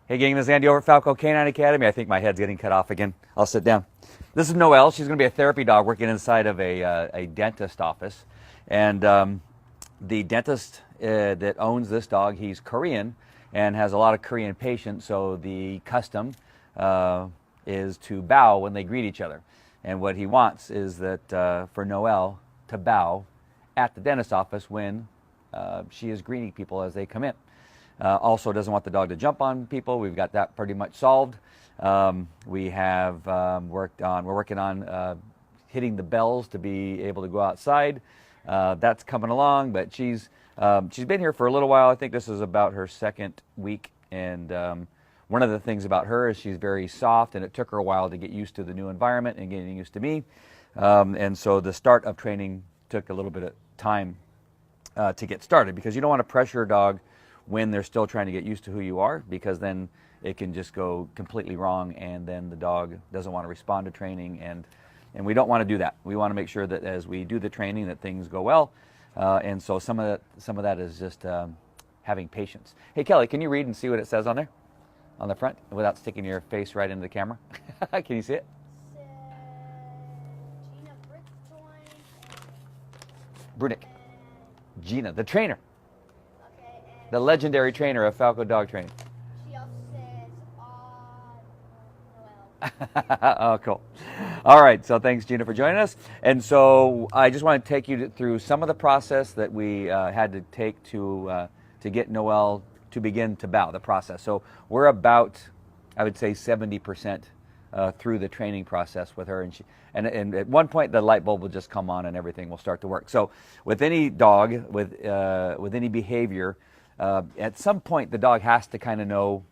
Hey gang, this is Andy over at Falco Canine Academy. I think my head's getting cut off again. I'll sit down. This is Noel. She's going to be a therapy dog working inside of a dentist office. And the dentist that owns this dog, he's Korean and has a lot of Korean patients. So the custom is to bow when they greet each other. And what he wants is that for Noel to bow at the dentist office when she is greeting people as they come in. Also doesn't want the dog to jump on people. We've got that pretty much solved. We have we're working on hitting the bells to be able to go outside. That's coming along, but she's been here for a little while. I think this is about her second week, and one of the things about her is she's very soft, and it took her a while to get used to the new environment and getting used to me. And so the start of training took a little bit of time to get started, because you don't want to pressure a dog when they're still trying to get used to who you are, because then it can just go completely wrong, and then the dog doesn't want to respond to training, and we don't want to do that. We want to make sure that as we do the training that things go well, and so some of that is just having patience. Hey Kelly, can you read and see what it says on there, on the front, without sticking your face right into the camera? Can you see it? Brunick. Gina, the trainer. The legendary trainer of Falco Dog Training. She also says, Noel. Oh, cool. All right, so thanks, Gina, for joining us. And so I just want to take you through some of the process that we had to take to get Noel to begin to bow, the process. So we're about, I would say, 70% through the training process with her. And at one point, the light bulb will just come on and everything will start to work. So with any dog, with any behavior, at some point, the dog has to kind of know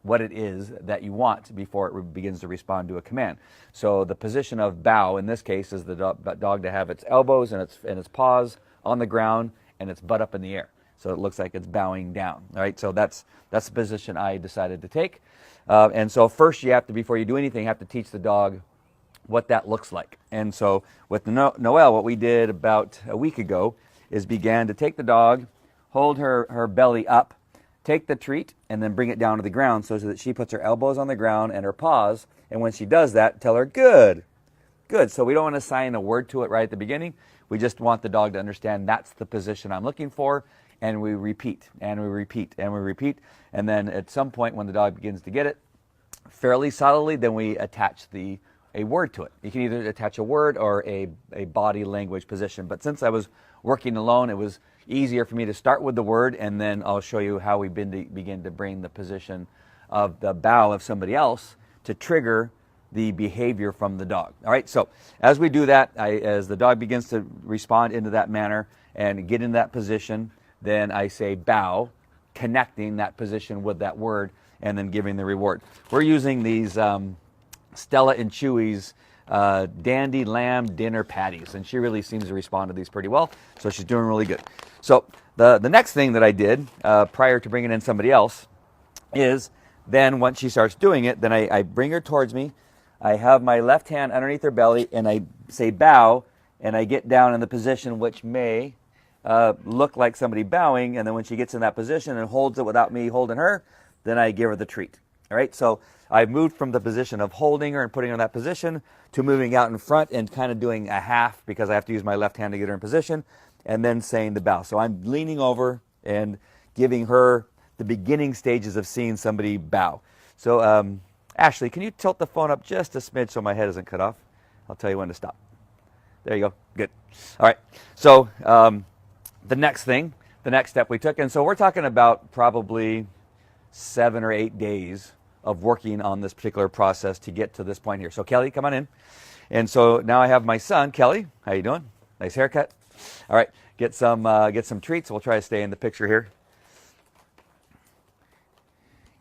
what it is that you want before it begins to respond to a command. So the position of bow in this case is the dog to have its elbows and its paws on the ground and its butt up in the air. So it looks like it's bowing down. All right. So that's the position I decided to take. And so first, you have to, before you do anything, you have to teach the dog what that looks like. And so with Noel, what we did about a week ago is began to take the dog, hold her belly up, take the treat, and then bring it down to the ground so that she puts her elbows on the ground and her paws. And when she does that, tell her, good, good. So we don't want to assign a word to it right at the beginning. We just want the dog to understand that's the position I'm looking for. And we repeat, and we repeat, and we repeat. And then at some point when the dog begins to get it fairly solidly, then we attach a word to it. You can either attach a word or a body language position. But since I was working alone, it was easier for me to start with the word, and then I'll show you how we begin to bring the position of the bow of somebody else to trigger the behavior from the dog. All right, so as we do that, as the dog begins to respond into that manner and get in that position, then I say bow, connecting that position with that word, and then giving the reward. We're using these Stella and Chewy's Dandy Lamb Dinner Patties, and she really seems to respond to these pretty well, so she's doing really good. So the next thing that I did prior to bringing in somebody else is then once she starts doing it, then I bring her towards me, I have my left hand underneath her belly, and I say bow, and I get down in the position which may look like somebody bowing, and then when she gets in that position and holds it without me holding her, then I give her the treat. All right, so I've moved from the position of holding her and putting her in that position to moving out in front and kind of doing a half, because I have to use my left hand to get her in position, and then saying the bow. So I'm leaning over and giving her the beginning stages of seeing somebody bow. So Ashley, can you tilt the phone up just a smidge so my head isn't cut off? I'll tell you when to stop. There you go. Good. All right. So the next step we took, and so we're talking about probably 7 or 8 days of working on this particular process to get to this point here. So Kelly, come on in. And so now I have my son, Kelly. How you doing? Nice haircut. All right, get some treats. We'll try to stay in the picture here.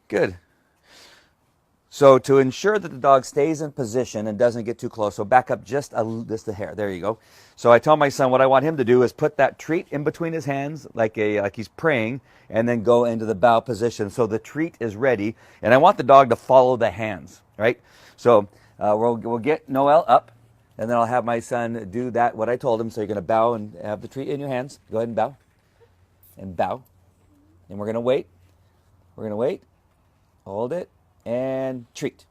Good. So to ensure that the dog stays in position and doesn't get too close, so back up just a hair. There you go. So I tell my son what I want him to do is put that treat in between his hands like he's praying, and then go into the bow position so the treat is ready. And I want the dog to follow the hands, right? So we'll get Noel up, and then I'll have my son do that, what I told him. So you're going to bow and have the treat in your hands. Go ahead and bow. And bow. And we're going to wait. We're going to wait. Hold it and treat.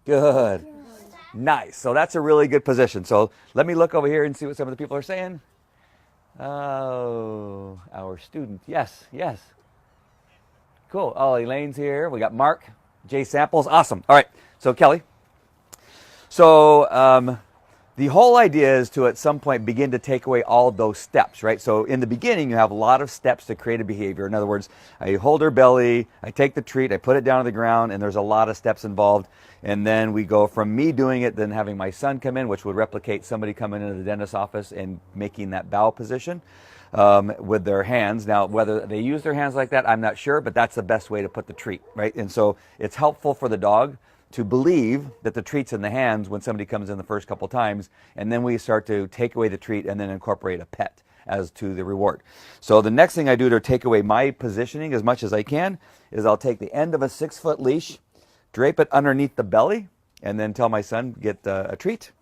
Good. Nice. So that's a really good position. So let me look over here and see what some of the people are saying. Oh, our student. Yes, yes. Cool. Oh, Elaine's here. We got Mark, Jay Samples. Awesome. All right. So Kelly. So the whole idea is to at some point begin to take away all those steps, right? So in the beginning, you have a lot of steps to create a behavior. In other words, I hold her belly, I take the treat, I put it down on the ground, and there's a lot of steps involved. And then we go from me doing it, then having my son come in, which would replicate somebody coming into the dentist's office and making that bow position with their hands. Now, whether they use their hands like that, I'm not sure, but that's the best way to put the treat, right? And so it's helpful for the dog to believe that the treat's in the hands when somebody comes in the first couple times, and then we start to take away the treat and then incorporate a pet as to the reward. So the next thing I do to take away my positioning as much as I can is I'll take the end of a 6-foot leash, drape it underneath the belly, and then tell my son, get a treat.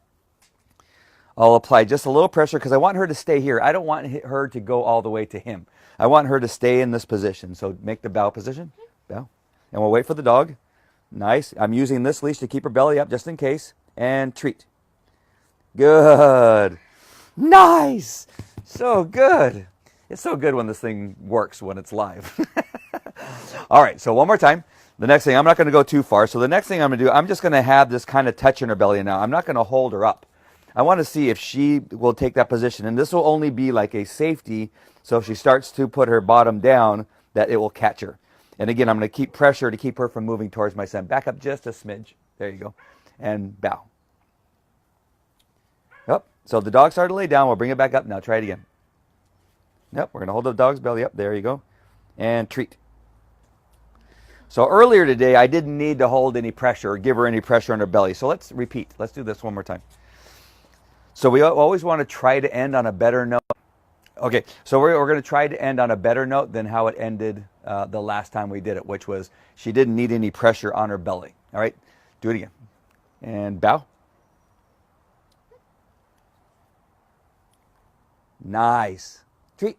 I'll apply just a little pressure because I want her to stay here. I don't want her to go all the way to him. I want her to stay in this position. So make the bow position, bow. And we'll wait for the dog. Nice. I'm using this leash to keep her belly up just in case. And treat. Good. Nice. So good. It's so good when this thing works, when it's live. All right, so one more time. The next thing, I'm not going to go too far. So the next thing I'm going to do, I'm just going to have this kind of touch in her belly now. I'm not going to hold her up. I want to see if she will take that position. And this will only be like a safety. So if she starts to put her bottom down, that it will catch her. And again, I'm going to keep pressure to keep her from moving towards my son. Back up just a smidge. There you go. And bow. Yep. So the dog started to lay down. We'll bring it back up. Now try it again. Yep. We're going to hold the dog's belly up. There you go. And treat. So earlier today, I didn't need to hold any pressure or give her any pressure on her belly. So let's repeat. Let's do this one more time. So we always want to try to end on a better note. Okay, so we're going to try to end on a better note than how it ended the last time we did it, which was she didn't need any pressure on her belly. All right, do it again. And bow. Nice. Treat.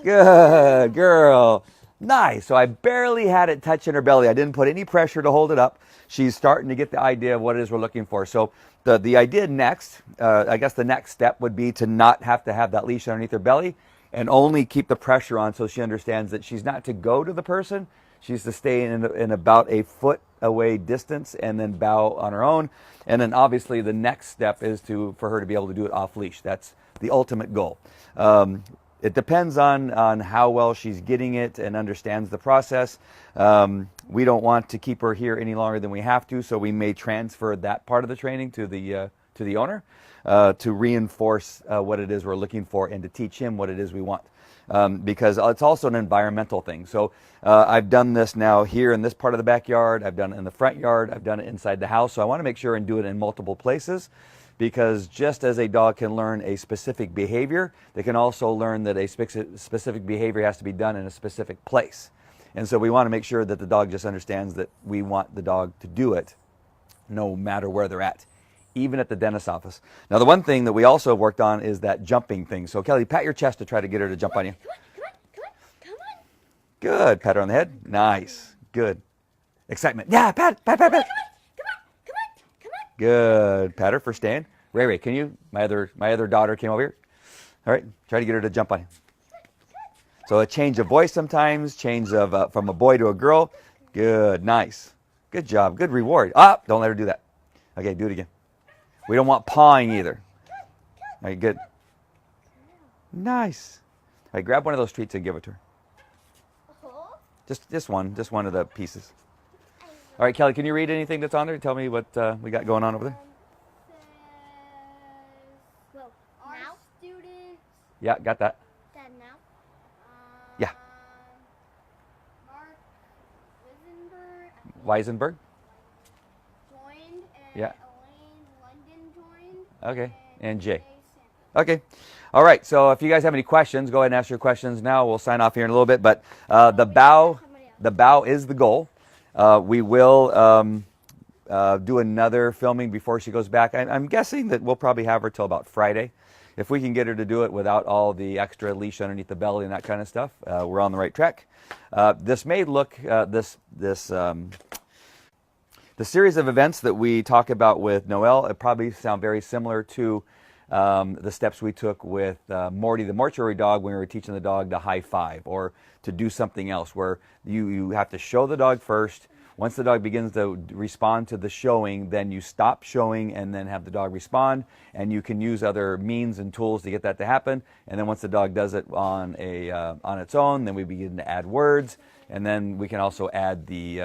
Good girl. Nice. So I barely had it touching her belly. I didn't put any pressure to hold it up. She's starting to get the idea of what it is we're looking for. So the idea next, I guess the next step would be to not have to have that leash underneath her belly and only keep the pressure on so she understands that she's not to go to the person. She's to stay in about a foot away distance and then bow on her own. And then obviously the next step is for her to be able to do it off leash. That's the ultimate goal. It depends on how well she's getting it and understands the process. We don't want to keep her here any longer than we have to, so we may transfer that part of the training to the owner to reinforce what it is we're looking for and to teach him what it is we want. Because it's also an environmental thing. So I've done this now here in this part of the backyard. I've done it in the front yard. I've done it inside the house. So I want to make sure and do it in multiple places. Because just as a dog can learn a specific behavior, they can also learn that a specific behavior has to be done in a specific place. And so we want to make sure that the dog just understands that we want the dog to do it no matter where they're at, even at the dentist's office. Now, the one thing that we also worked on is that jumping thing. So, Kelly, pat your chest to try to get her to jump on you. Come on. Good. Pat her on the head. Nice. Good. Excitement. Yeah, pat. Come on. Good. Pat her for staying. Ray, can you? My other daughter came over here. All right. Try to get her to jump on you. So a change of voice sometimes, change of from a boy to a girl. Good. Nice. Good job. Good reward. Don't let her do that. Okay, do it again. We don't want pawing either. All right, good. Nice. All right, grab one of those treats and give it to her. Just one of the pieces. All right, Kelly, can you read anything that's on there? Tell me what we got going on over there. Well, our students. Yeah, got that. That now. Yeah. Mark Weisenberg. Joined, and Yeah. Elaine London joined. Okay, and Jay. Okay. All right, so if you guys have any questions, go ahead and ask your questions now. We'll sign off here in a little bit, but the bow is the goal. We will do another filming before she goes back. I'm guessing that we'll probably have her till about Friday. if we can get her to do it without all the extra leash underneath the belly and that kind of stuff, we're on the right track. This may look, the series of events that we talk about with Noel, it probably sound very similar to the steps we took with Morty, the mortuary dog, when we were teaching the dog to high five or to do something else, where you have to show the dog first. Once the dog begins to respond to the showing, then you stop showing and then have the dog respond, and you can use other means and tools to get that to happen. And then once the dog does it on its own, then we begin to add words, and then we can also add the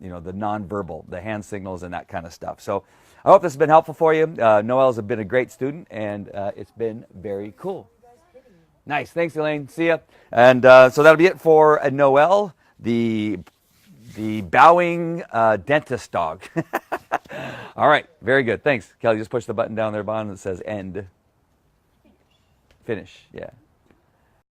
nonverbal, the hand signals and that kind of stuff. So I hope this has been helpful for you. Noel's been a great student, and it's been very cool. Nice, thanks, Elaine. See ya. And so that'll be it for Noel, the bowing dentist dog. All right, very good. Thanks. Kelly, just push the button down there, bottom that says end. Finish, yeah.